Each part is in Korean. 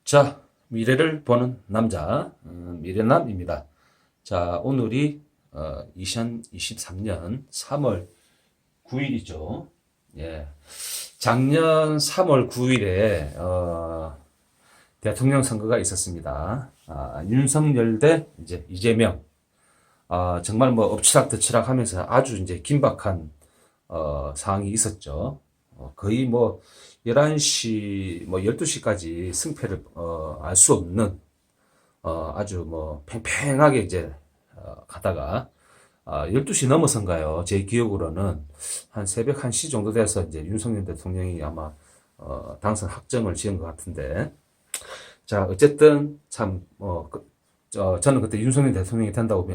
자, 미래를 보는 남자, 미래남입니다. 자, 오늘이 2023년 3월 9일이죠. 예. 작년 3월 9일에 대통령 선거가 있었습니다. 윤석열 대 이제 이재명. 정말 뭐 엎치락뒤치락 하면서 아주 이제 긴박한 상황이 있었죠. 거의 뭐 11시, 뭐 12시까지 승패를 알 수 없는 아주 뭐 팽팽하게 이제 가다가 12시 넘어선가요? 제 기억으로는 한 새벽 1시 정도 돼서 이제 윤석열 대통령이 아마 당선 확정을 지은 것 같은데, 자, 어쨌든 참 저는 그때 윤석열 대통령이 된다고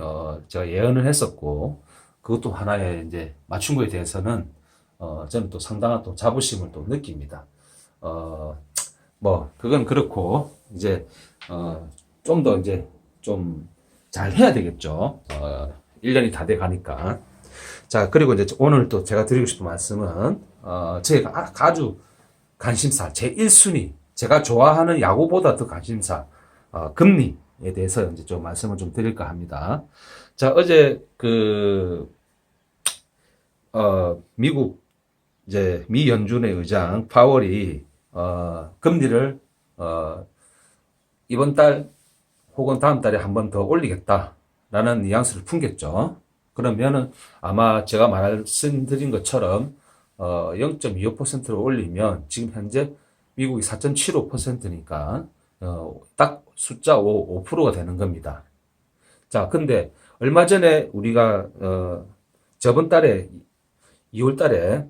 제가 예언을 했었고, 그것도 하나의 이제 맞춘 거에 대해서는 저는 또 상당한 또 자부심을 또 느낍니다. 그건 그렇고, 이제, 좀 더 이제, 좀 잘 해야 되겠죠. 1년이 다 돼 가니까. 자, 그리고 이제 오늘 또 제가 드리고 싶은 말씀은, 제가 아주 관심사, 제 1순위, 제가 좋아하는 야구보다 더 관심사, 금리에 대해서 이제 좀 말씀을 좀 드릴까 합니다. 자, 어제 미국 이제 미 연준의 의장 파월이 금리를 이번 달 혹은 다음 달에 한 번 더 올리겠다라는 뉘앙스를 풍겼죠. 그러면은 아마 제가 말씀드린 것처럼 0.25%로 올리면 지금 현재 미국이 4.75%니까 딱 숫자 5%가 되는 겁니다. 자, 근데 얼마 전에 우리가 저번 달에 2월 달에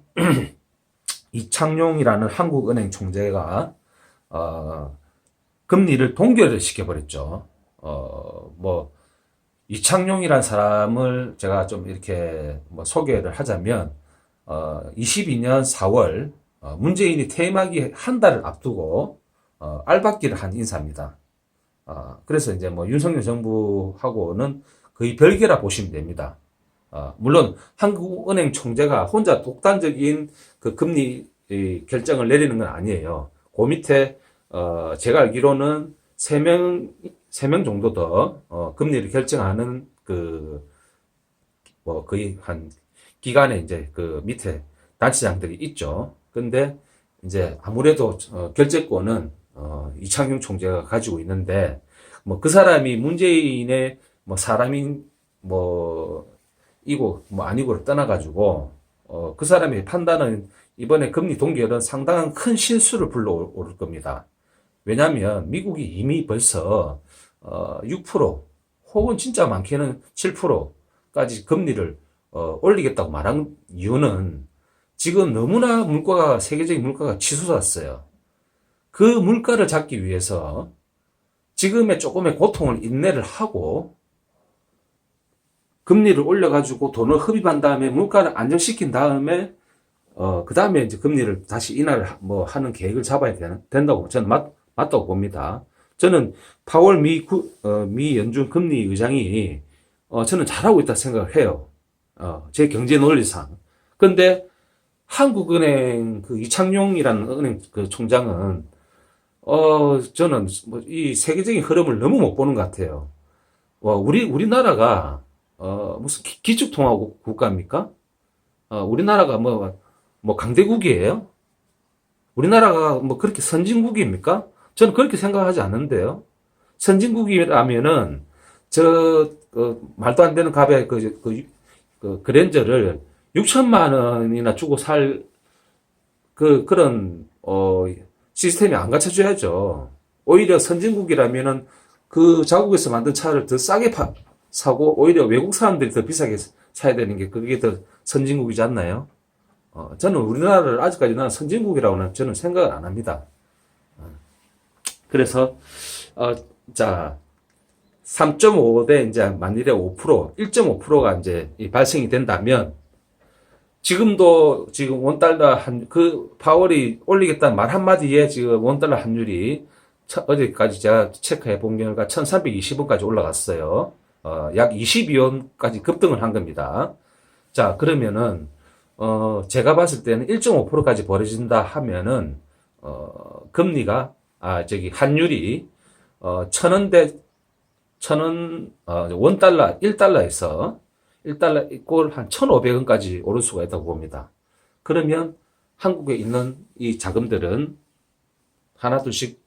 이창용이라는 한국은행 총재가 금리를 동결을 시켜버렸죠. 이창용이라는 사람을 제가 좀 이렇게 소개를 하자면 22년 4월 문재인이 퇴임하기 한 달을 앞두고 알박기를 한 인사입니다. 그래서 이제 윤석열 정부하고는 거의 별개라 보시면 됩니다. 물론 한국은행 총재가 혼자 독단적인 그 금리 결정을 내리는 건 아니에요. 그 밑에 제가 알기로는 3명 정도 더 금리를 결정하는 거의 한 기간에 이제 그 밑에 단체장들이 있죠. 근데 이제 아무래도 결재권은 이창용 총재가 가지고 있는데 그 사람이 문재인의 사람인 이고 아니고를 떠나가지고 그 사람의 판단은 이번에 금리 동결은 상당한 큰 실수를 불러올 겁니다. 왜냐하면 미국이 이미 벌써 6% 혹은 진짜 많게는 7%까지 금리를 올리겠다고 말한 이유는 지금 너무나 세계적인 물가가 치솟았어요. 그 물가를 잡기 위해서 지금의 조금의 고통을 인내를 하고 금리를 올려가지고 돈을 흡입한 다음에 물가를 안정시킨 다음에 그 다음에 이제 금리를 다시 인하를 하는 계획을 잡아야 된다고 저는 맞다고 봅니다. 저는 파월 미 연준 금리 의장이 저는 잘하고 있다 생각을 해요. 제 경제 논리상. 근데 한국은행 이창용이라는 은행 총장은 저는 이 세계적인 흐름을 너무 못 보는 것 같아요. 우리나라가 무슨 기축통화 국가입니까? 우리나라가 강대국이에요? 우리나라가 그렇게 선진국입니까? 저는 그렇게 생각하지 않는데요. 선진국이라면은 말도 안 되는 값의 그랜저를 6천만 원이나 주고 살 그런 시스템이 안 갖춰줘야죠. 오히려 선진국이라면은 그 자국에서 만든 차를 더 싸게 사고 오히려 외국 사람들이 더 비싸게 사야 되는 게 그게 더 선진국이지 않나요? 저는 우리나라를 아직까지 나는 선진국이라고는 저는 생각을 안 합니다. 그래서 자 3.5대 이제 만일에 5%, 1.5%가 이제 발생이 된다면 지금 원달러 파월이 올리겠다는 말 한마디에 지금 원달러 환율이 어제까지 제가 체크해 본 결과 1320원까지 올라갔어요. 약 22원까지 급등을 한 겁니다. 자, 그러면은, 제가 봤을 때는 1.5%까지 벌어진다 하면은, 금리가 환율이, 1,000원, 1달러에서 1달러 이꼴 한 1,500원까지 오를 수가 있다고 봅니다. 그러면 한국에 있는 이 자금들은 하나둘씩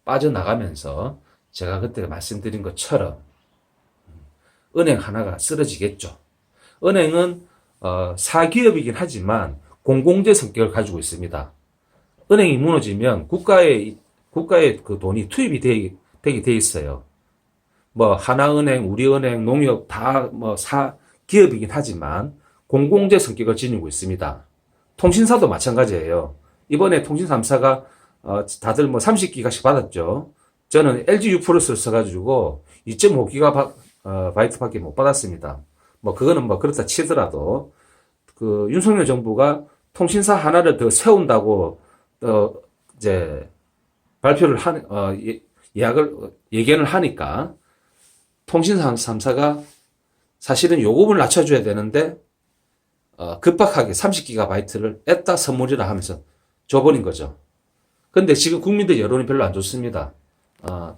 빠져나가면서 제가 그때 말씀드린 것처럼 은행 하나가 쓰러지겠죠. 은행은 사기업이긴 하지만 공공재 성격을 가지고 있습니다. 은행이 무너지면 국가의 그 돈이 투입이 되게 돼 있어요. 뭐 하나은행, 우리은행, 농협 다 뭐 기업이긴 하지만 공공재 성격을 지니고 있습니다. 통신사도 마찬가지예요. 이번에 통신 3사가 다들 뭐 30기가씩 받았죠. 저는 LG U+를 써가지고 2.5기가 바이트밖에 못 받았습니다. 뭐 그거는 뭐 그렇다 치더라도 그 윤석열 정부가 통신사 하나를 더 세운다고 이제 발표를 예견을 하니까 통신사 3사가 사실은 요금을 낮춰줘야 되는데 급박하게 30기가바이트를 앱다 선물이라 하면서 줘버린 거죠. 근데 지금 국민들 여론이 별로 안 좋습니다.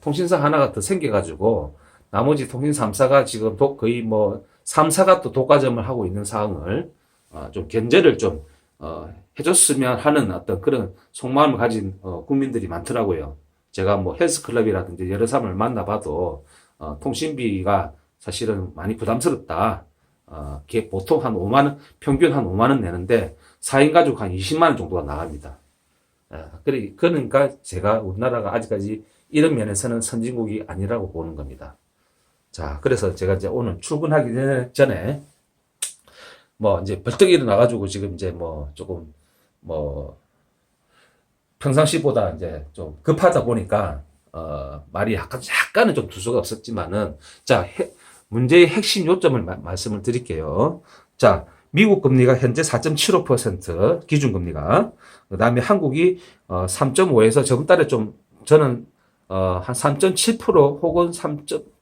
통신사 하나가 더 생겨가지고 나머지 통신사 3사가 지금 거의 뭐 3사가 또 독과점을 하고 있는 상황을 좀 견제를 좀 해줬으면 하는 어떤 그런 속마음을 가진 국민들이 많더라고요. 제가 뭐 헬스클럽이라든지 여러 사람을 만나봐도 통신비가 사실은 많이 부담스럽다. 보통 한 5만원, 평균 한 5만원 내는데 4인 가족 한 20만원 정도가 나갑니다. 그러니까 제가 우리나라가 아직까지 이런 면에서는 선진국이 아니라고 보는 겁니다. 자, 그래서 제가 이제 오늘 출근하기 전에 뭐 이제 벌떡 일어나가지고 지금 이제 뭐 조금 뭐 평상시보다 이제 좀 급하다 보니까 말이 약간은 좀 두서가 없었지만은 자, 문제의 핵심 요점을 말씀을 드릴게요. 자, 미국 금리가 현재 4.75% 기준금리가, 그 다음에 한국이 3.5에서 저번 달에 저는 한 3.7% 혹은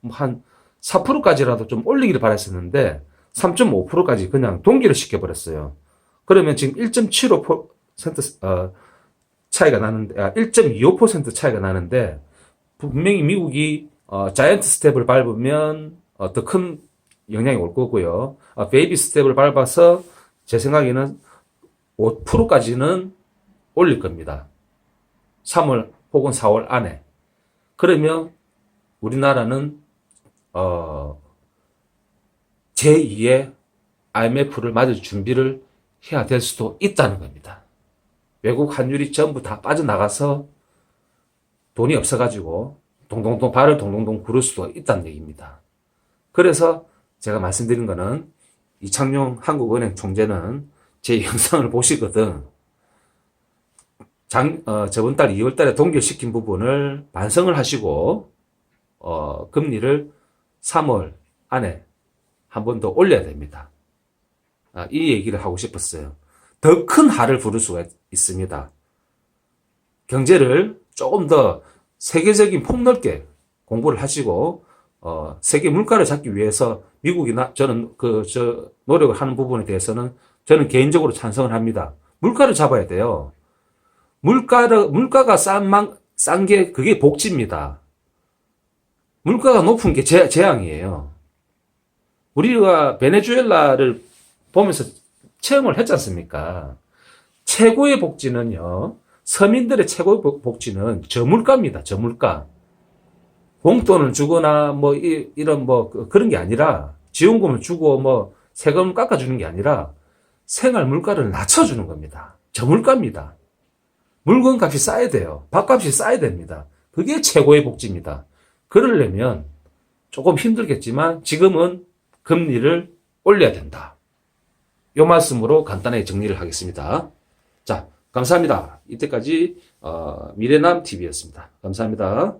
한 4%까지라도 좀 올리기를 바랬었는데 3.5%까지 그냥 동기를 시켜버렸어요. 그러면 지금 1.75% 차이가 나는데, 1.25% 차이가 나는데, 분명히 미국이 자이언트 스텝을 밟으면 더 큰 영향이 올 거고요. 베이비 스텝을 밟아서 제 생각에는 5%까지는 올릴 겁니다. 3월 혹은 4월 안에. 그러면 우리나라는 제2의 IMF를 맞을 준비를 해야 될 수도 있다는 겁니다. 외국 환율이 전부 다 빠져나가서 돈이 없어가지고 발을 동동동 구를 수도 있다는 얘기입니다. 그래서 제가 말씀드린 거는 이창용 한국은행 총재는 제 영상을 보시거든 저번 달 2월 달에 동결시킨 부분을 반성을 하시고 금리를 3월 안에 한 번 더 올려야 됩니다. 이 얘기를 하고 싶었어요. 더 큰 할을 부를 수가 있습니다. 경제를 조금 더 세계적인 폭넓게 공부를 하시고 세계 물가를 잡기 위해서 저는 노력을 하는 부분에 대해서는 저는 개인적으로 찬성을 합니다. 물가를 잡아야 돼요. 물가가 싼 게 그게 복지입니다. 물가가 높은 게 재앙이에요. 우리가 베네수엘라를 보면서 체험을 했지 않습니까? 최고의 복지는요, 서민들의 최고의 복지는 저물가입니다. 저물가. 봉돈을 주거나 뭐 이런 뭐 그런 게 아니라 지원금을 주고 뭐 세금을 깎아주는 게 아니라 생활 물가를 낮춰주는 겁니다. 저물가입니다. 물건값이 싸야 돼요. 밥값이 싸야 됩니다. 그게 최고의 복지입니다. 그러려면 조금 힘들겠지만 지금은 금리를 올려야 된다. 이 말씀으로 간단하게 정리를 하겠습니다. 자, 감사합니다. 이때까지 미래남TV였습니다. 감사합니다.